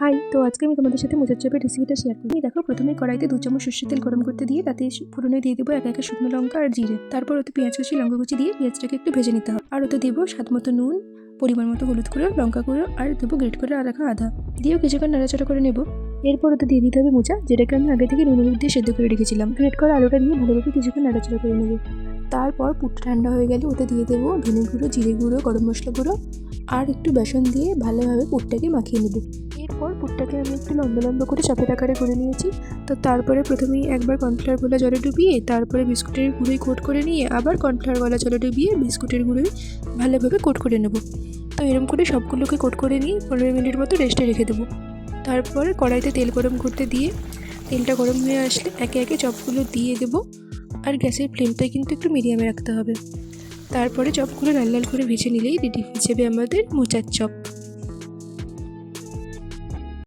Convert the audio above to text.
High, তো আজকে আমি তোমাদের সাথে মোচার চপের রেসিপিটা শেয়ার করি। দেখো, প্রথমে কড়াইতে 2 চামচ সর্ষের তেল গরম করতে দিয়ে তাতে ফোড়নে দিয়ে দেবো একা শুকনো লঙ্কা আর জিরে। তারপর ওতে পেঁয়াজ কুচি, লঙ্কা কুচি দিয়ে পেঁয়াজটাকে একটু ভেজে নিতে হবে। আর ওতে দেবো স্বাদ মতো নুন, পরিমাণ মতো হলুদ গুঁড়ো, লঙ্কা গুঁড়ো আর দেবো গ্রেট করে রাখা আদা। দিয়েও কিছুক্ষণ নাড়াচাড়া করে নেবো। এরপর ওতে দিয়ে দিতে হবে মোচা, যেটাকে আমি আগে থেকে নুন হলুদ দিয়ে সেদ্ধ করে রেখেছিলাম। গ্রেট করা আলুটা দিয়ে ভালোভাবে কিছুক্ষণ নাড়াচাড়া করে নেবো। তারপর পুরটা ঠান্ডা হয়ে গেলে ওতে দিয়ে দেবো ধনে গুঁড়ো, জিরে গুঁড়ো, গরম মশলা গুঁড়ো আর একটু বেসন দিয়ে ভালোভাবে পুরটাকে মাখিয়ে নেবো। এরপর পুরটাকে আমি একটু লম্বা লম্বা করে চপের আকারে করে নিয়েছি। তো তারপরে প্রথমেই একবার কর্নফ্লাওয়ার গোলা জলে ডুবিয়ে তারপরে বিস্কুটের গুঁড়োই কোট করে নিয়ে আবার কর্নফ্লাওয়ার গোলা জলে ডুবিয়ে বিস্কুটের গুঁড়োই ভালোভাবে কোট করে নেব। তো এরকম করে সবগুলোকে কোট করে নিয়ে 15 মিনিট মতো রেস্টে রেখে দেবো। তারপরে কড়াইতে তেল গরম করতে দিয়ে তেলটা গরম হয়ে আসলে একে একে চপগুলো দিয়ে দেবো। আর গ্যাসের ফ্লেমটা কিন্তু একটু মিডিয়ামে রাখতে হবে। তারপরে চপগুলো লাল লাল করে ভেজে নিলেই রেডি হয়ে যাবে আমাদের মোচার চপ।